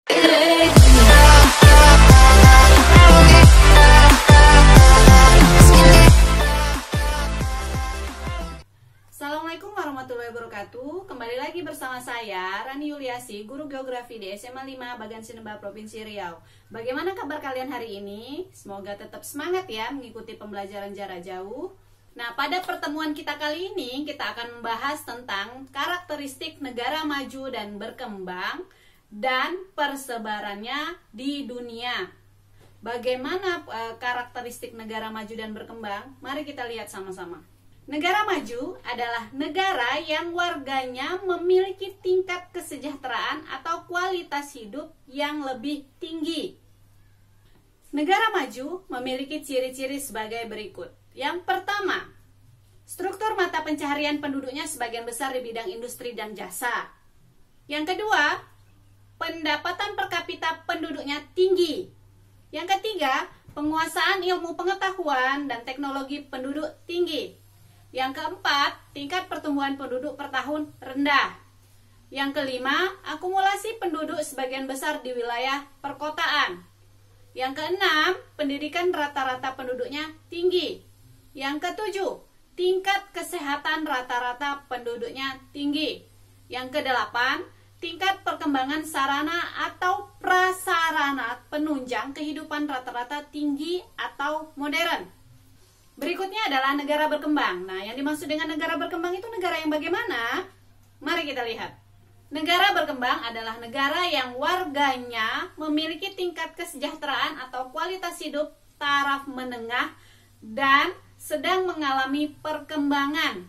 Assalamualaikum warahmatullahi wabarakatuh. Kembali lagi bersama saya Rani Yuliasi, guru geografi di SMA 5 Bagan Sineba Provinsi Riau. Bagaimana kabar kalian hari ini? Semoga tetap semangat ya mengikuti pembelajaran jarak jauh. Nah, pada pertemuan kita kali ini kita akan membahas tentang karakteristik negara maju dan berkembang dan persebarannya di dunia. Bagaimana karakteristik negara maju dan berkembang? Mari kita lihat sama-sama. Negara maju adalah negara yang warganya memiliki tingkat kesejahteraan atau kualitas hidup yang lebih tinggi. Negara maju memiliki ciri-ciri sebagai berikut. Yang pertama, struktur mata pencaharian penduduknya sebagian besar di bidang industri dan jasa. Yang kedua, pendapatan per kapita penduduknya tinggi. Yang ketiga, penguasaan ilmu pengetahuan dan teknologi penduduk tinggi. Yang keempat, tingkat pertumbuhan penduduk per tahun rendah. Yang kelima, akumulasi penduduk sebagian besar di wilayah perkotaan. Yang keenam, pendidikan rata-rata penduduknya tinggi. Yang ketujuh, tingkat kesehatan rata-rata penduduknya tinggi. Yang kedelapan, tingkat perkembangan sarana atau prasarana penunjang kehidupan rata-rata tinggi atau modern. Berikutnya adalah negara berkembang. Nah, yang dimaksud dengan negara berkembang itu negara yang bagaimana? Mari kita lihat. Negara berkembang adalah negara yang warganya memiliki tingkat kesejahteraan atau kualitas hidup taraf menengah dan sedang mengalami perkembangan.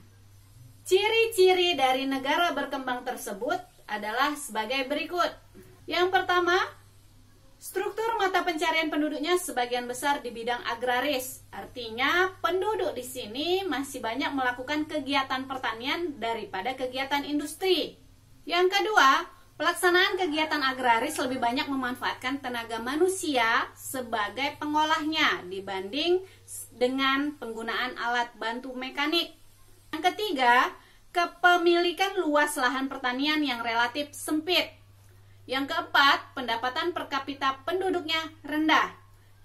Ciri-ciri dari negara berkembang tersebut adalah sebagai berikut. Yang pertama, struktur mata pencarian penduduknya sebagian besar di bidang agraris. Artinya, penduduk di sini masih banyak melakukan kegiatan pertanian daripada kegiatan industri. Yang kedua, pelaksanaan kegiatan agraris lebih banyak memanfaatkan tenaga manusia sebagai pengolahnya dibanding dengan penggunaan alat bantu mekanik. Yang ketiga, kepemilikan luas lahan pertanian yang relatif sempit. Yang keempat, pendapatan per kapita penduduknya rendah.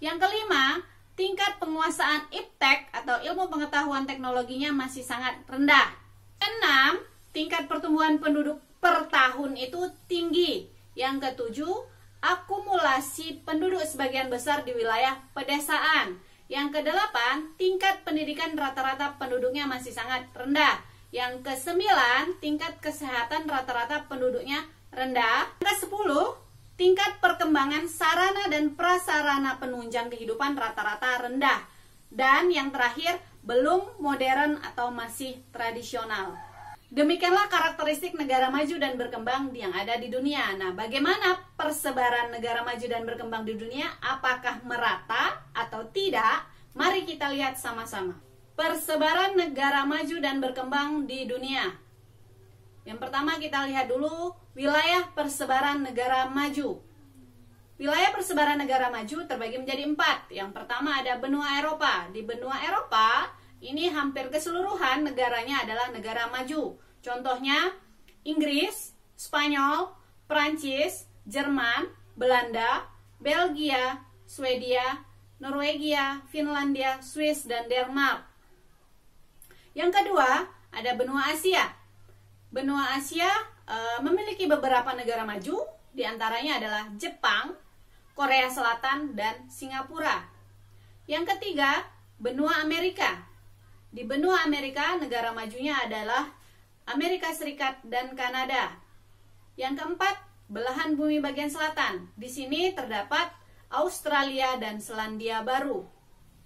Yang kelima, tingkat penguasaan iptek atau ilmu pengetahuan teknologinya masih sangat rendah. Keenam, tingkat pertumbuhan penduduk per tahun itu tinggi. Yang ketujuh, akumulasi penduduk sebagian besar di wilayah pedesaan. Yang kedelapan, tingkat pendidikan rata-rata penduduknya masih sangat rendah. Yang kesembilan, tingkat kesehatan rata-rata penduduknya rendah. Yang kesepuluh, tingkat perkembangan sarana dan prasarana penunjang kehidupan rata-rata rendah. Dan yang terakhir, belum modern atau masih tradisional. Demikianlah karakteristik negara maju dan berkembang yang ada di dunia. Nah, bagaimana persebaran negara maju dan berkembang di dunia? Apakah merata atau tidak? Mari kita lihat sama-sama. Persebaran negara maju dan berkembang di dunia. Yang pertama kita lihat dulu wilayah persebaran negara maju. Wilayah persebaran negara maju terbagi menjadi 4. Yang pertama ada benua Eropa. Di benua Eropa ini hampir keseluruhan negaranya adalah negara maju. Contohnya Inggris, Spanyol, Prancis, Jerman, Belanda, Belgia, Swedia, Norwegia, Finlandia, Swiss, dan Denmark. Yang kedua ada benua Asia. Benua Asia memiliki beberapa negara maju, diantaranya adalah Jepang, Korea Selatan, dan Singapura. Yang ketiga, benua Amerika. Di benua Amerika, negara majunya adalah Amerika Serikat dan Kanada. Yang keempat, belahan bumi bagian selatan. Di sini terdapat Australia dan Selandia Baru.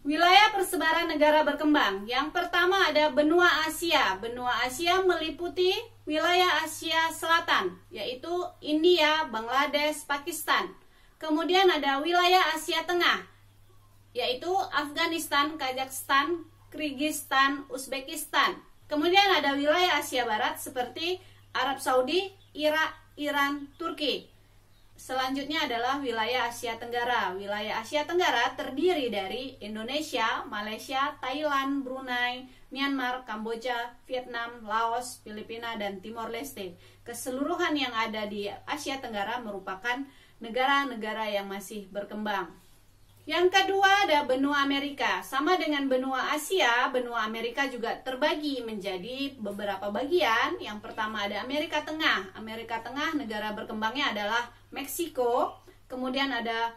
Wilayah persebaran negara berkembang. Yang pertama ada benua Asia. Benua Asia meliputi wilayah Asia Selatan, yaitu India, Bangladesh, Pakistan. Kemudian ada wilayah Asia Tengah, yaitu Afghanistan, Kazakhstan, Kirgistan, Uzbekistan. Kemudian ada wilayah Asia Barat seperti Arab Saudi, Irak, Iran, Turki. Selanjutnya adalah wilayah Asia Tenggara. Wilayah Asia Tenggara terdiri dari Indonesia, Malaysia, Thailand, Brunei, Myanmar, Kamboja, Vietnam, Laos, Filipina, dan Timor Leste. Keseluruhan yang ada di Asia Tenggara merupakan negara-negara yang masih berkembang. Yang kedua ada benua Amerika. Sama dengan benua Asia, benua Amerika juga terbagi menjadi beberapa bagian. Yang pertama ada Amerika Tengah. Amerika Tengah negara berkembangnya adalah Meksiko. Kemudian ada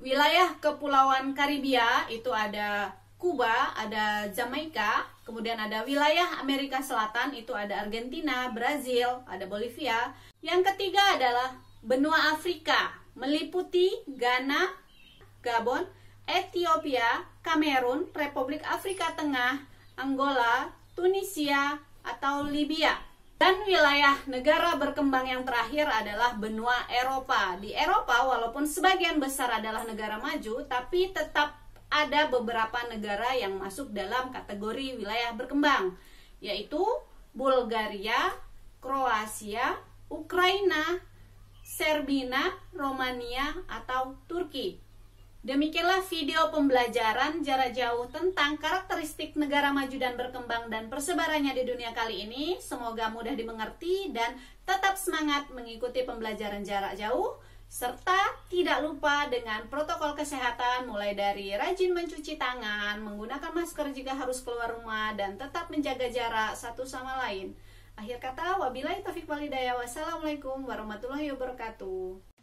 wilayah Kepulauan Karibia, itu ada Kuba, ada Jamaika. Kemudian ada wilayah Amerika Selatan, itu ada Argentina, Brazil, ada Bolivia. Yang ketiga adalah benua Afrika, meliputi Ghana, Gabon, Ethiopia, Kamerun, Republik Afrika Tengah, Angola, Tunisia, atau Libya. Dan wilayah negara berkembang yang terakhir adalah benua Eropa. Di Eropa, walaupun sebagian besar adalah negara maju, tapi tetap ada beberapa negara yang masuk dalam kategori wilayah berkembang, yaitu Bulgaria, Kroasia, Ukraina, Serbia, Romania, atau Turki. Demikianlah video pembelajaran jarak jauh tentang karakteristik negara maju dan berkembang dan persebarannya di dunia kali ini. Semoga mudah dimengerti dan tetap semangat mengikuti pembelajaran jarak jauh, serta tidak lupa dengan protokol kesehatan mulai dari rajin mencuci tangan, menggunakan masker jika harus keluar rumah, dan tetap menjaga jarak satu sama lain. Akhir kata, wabillahi taufiq wal hidayah. Wassalamualaikum warahmatullahi wabarakatuh.